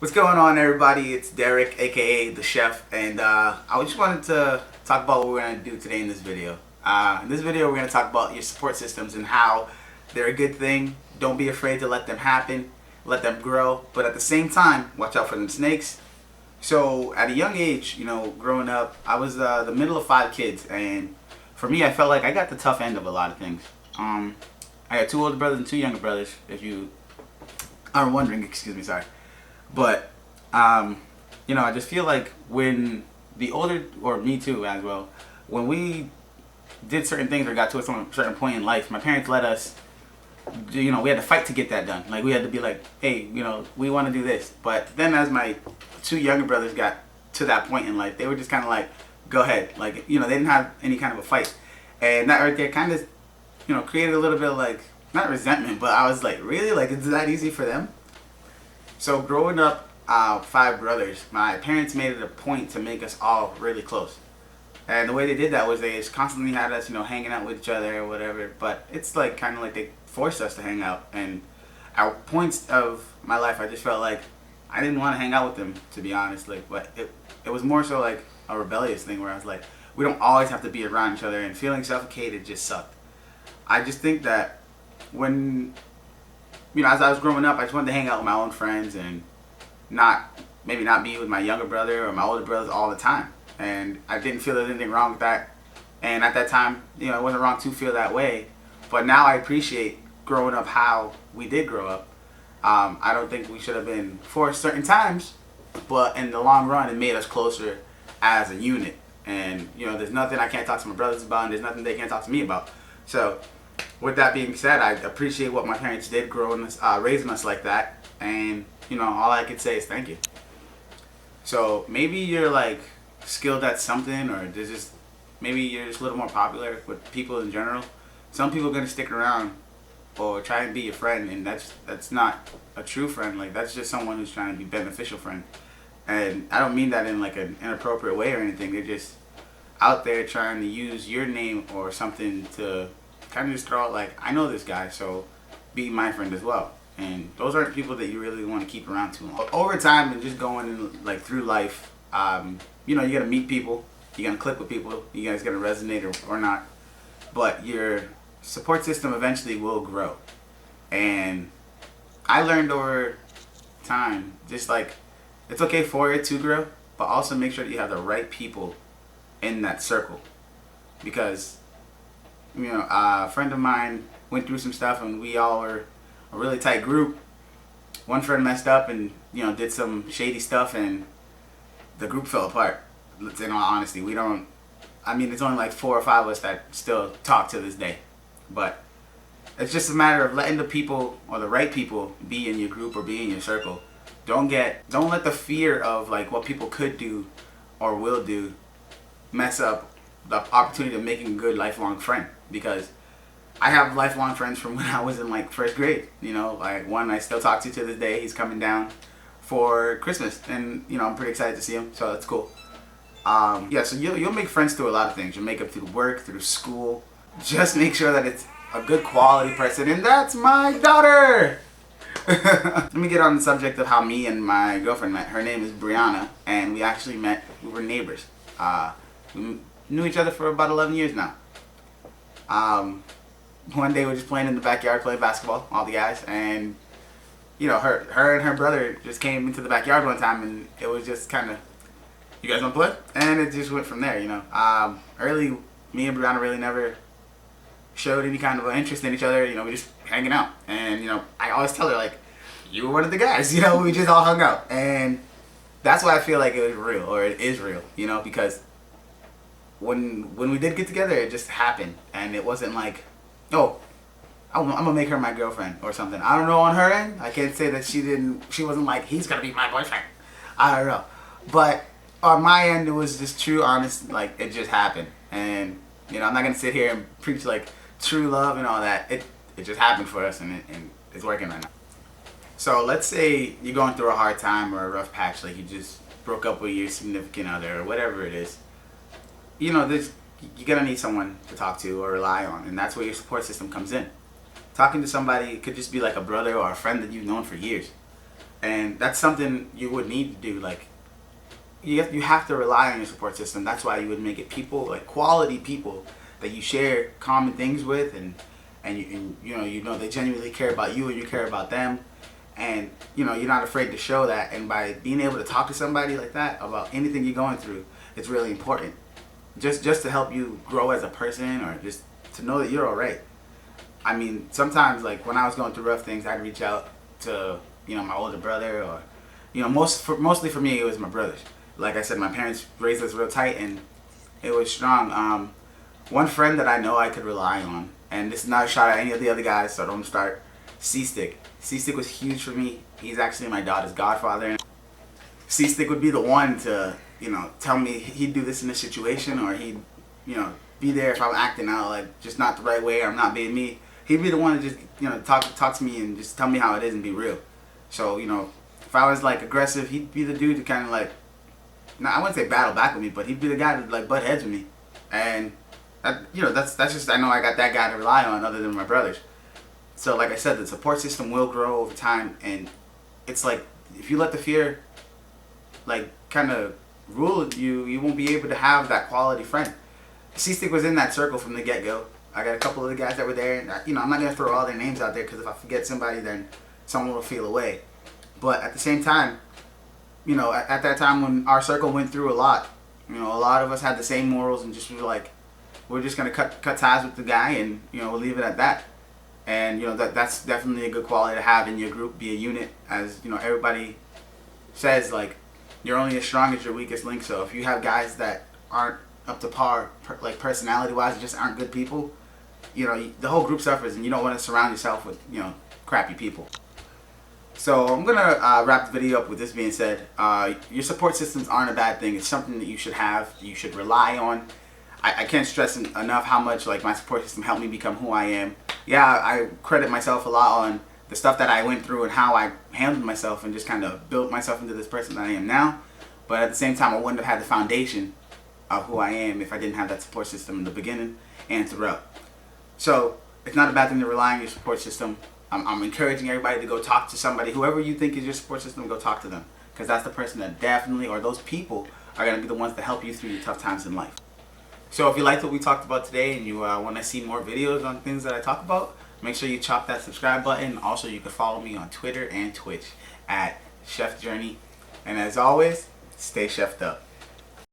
What's going on, everybody? It's Derek, aka the Chef, and I just wanted to talk about what we're going to do today in this video. In this video, we're going to talk about your support systems and how they're a good thing. Don't be afraid to let them happen, let them grow, but at the same time, watch out for them snakes. So, at a young age, growing up, I was the middle of 5 kids, and for me, I felt like I got the tough end of a lot of things. I got 2 older brothers and 2 younger brothers. If you are wondering, excuse me, sorry. But, I just feel like when the older, or me too as well, when we did certain things or got to a certain point in life, my parents let us, we had to fight to get that done. Like, we had to be like, hey, we want to do this. But then as my 2 younger brothers got to that point in life, they were just kind of like, go ahead. Like, they didn't have any kind of a fight. And that right there kind of, created a little bit of like, not resentment, but I was like, really? Like, it's that easy for them? So growing up, 5 brothers, my parents made it a point to make us all really close. And the way they did that was they just constantly had us, hanging out with each other or whatever. But it's like kind of like they forced us to hang out. And at points of my life, I just felt like I didn't want to hang out with them, to be honest. Like, but it was more so like a rebellious thing where I was like, we don't always have to be around each other. And feeling suffocated just sucked. I just think that when as I was growing up, I just wanted to hang out with my own friends and maybe not be with my younger brother or my older brothers all the time. And I didn't feel there was anything wrong with that. And at that time, it wasn't wrong to feel that way. But now I appreciate growing up how we did grow up. I don't think we should have been forced certain times, but in the long run, it made us closer as a unit. And, there's nothing I can't talk to my brothers about, and there's nothing they can't talk to me about. So, with that being said, I appreciate what my parents did growing us, raising us like that, and all I could say is thank you. So maybe you're like skilled at something, or maybe you're just a little more popular with people in general. Some people are gonna stick around or try and be your friend, and that's not a true friend. Like, that's just someone who's trying to be beneficial friend, and I don't mean that in like an inappropriate way or anything. They're just out there trying to use your name or something to kind of just throw out like, I know this guy, so be my friend as well. And those aren't people that you really want to keep around too long. But over time and just going like through life, you're gonna meet people, you're gonna click with people, you guys gonna resonate or not. But your support system eventually will grow. And I learned over time, just like, it's okay for it to grow, but also make sure that you have the right people in that circle. Because a friend of mine went through some stuff, and we all were a really tight group. One friend messed up and did some shady stuff, and the group fell apart. In all honesty, we don't. I mean, it's only like 4 or 5 of us that still talk to this day, but it's just a matter of letting the people or the right people be in your group or be in your circle. Don't let the fear of like what people could do or will do mess up the opportunity of making a good lifelong friend. Because I have lifelong friends from when I was in like first grade. Like one I still talk to this day. He's coming down for Christmas, and I'm pretty excited to see him. So that's cool. So you'll make friends through a lot of things. You'll make them through work, through school. Just make sure that it's a good quality person, and that's my daughter. Let me get on the subject of how me and my girlfriend met. Her name is Brianna, and we actually met. We were neighbors. We knew each other for about 11 years now. One day we were just playing in the backyard, playing basketball, all the guys, and her and her brother just came into the backyard one time, and it was just kind of, you guys want to play? And it just went from there. Early, me and Brianna really never showed any kind of interest in each other. We just hanging out, and I always tell her like, you were one of the guys. We just all hung out, and that's why I feel like it was real, or it is real. Because when we did get together, it just happened, and it wasn't like, oh, I'm gonna make her my girlfriend or something. I don't know on her end. I can't say that she wasn't like, he's gonna be my boyfriend. I don't know, but on my end, it was just true, honest. Like, it just happened, and I'm not gonna sit here and preach like true love and all that. It just happened for us, and it's working right now. So let's say you're going through a hard time or a rough patch, like you just broke up with your significant other or whatever it is. You're gonna need someone to talk to or rely on, and that's where your support system comes in. Talking to somebody could just be like a brother or a friend that you've known for years. And that's something you would need to do. Like, you have to rely on your support system. That's why you would make it people, like quality people that you share common things with, and you know they genuinely care about you and you care about them, and you know you're not afraid to show that. And by being able to talk to somebody like that about anything you're going through, it's really important. Just to help you grow as a person, or just to know that you're all right. I mean, sometimes like when I was going through rough things, I'd reach out to my older brother, or mostly for me it was my brothers. Like I said, my parents raised us real tight, and it was strong. One friend that I know I could rely on, and this is not a shot at any of the other guys, so don't start. C-Stick. C-Stick was huge for me. He's actually my daughter's godfather. C-Stick would be the one to, tell me he'd do this in this situation, or he'd, be there if I'm acting out like just not the right way, or I'm not being me. He'd be the one to just, talk to me and just tell me how it is and be real. So, if I was like aggressive, he'd be the dude to kind of like, I wouldn't say battle back with me, but he'd be the guy to like butt heads with me. And that's just, I know I got that guy to rely on other than my brothers. So like I said, the support system will grow over time, and it's like if you let the fear like kind of rule you, you won't be able to have that quality friend. C-Stick was in that circle from the get-go. I got a couple of the guys that were there, and I'm not gonna throw all their names out there because if I forget somebody, then someone will feel away. But at the same time, at that time when our circle went through a lot, a lot of us had the same morals, and just were like, we're just gonna cut ties with the guy, and we'll leave it at that. And that's definitely a good quality to have in your group. Be a unit, as everybody says. Like, you're only as strong as your weakest link. So if you have guys that aren't up to par, like personality wise, just aren't good people, the whole group suffers, and you don't want to surround yourself with crappy people. So I'm gonna wrap the video up with this being said. Your support systems aren't a bad thing. It's something that you should have. You should rely on. I can't stress enough how much like my support system helped me become who I am. Yeah, I credit myself a lot on the stuff that I went through and how I handled myself and just kind of built myself into this person that I am now. But at the same time, I wouldn't have had the foundation of who I am if I didn't have that support system in the beginning and throughout. So it's not a bad thing to rely on your support system. I'm encouraging everybody to go talk to somebody. Whoever you think is your support system, go talk to them. Because that's the person that definitely, or those people, are going to be the ones to help you through your tough times in life. So if you liked what we talked about today and you want to see more videos on things that I talk about, make sure you chop that subscribe button. Also, you can follow me on Twitter and Twitch at Chef Journey. And as always, stay chefed up.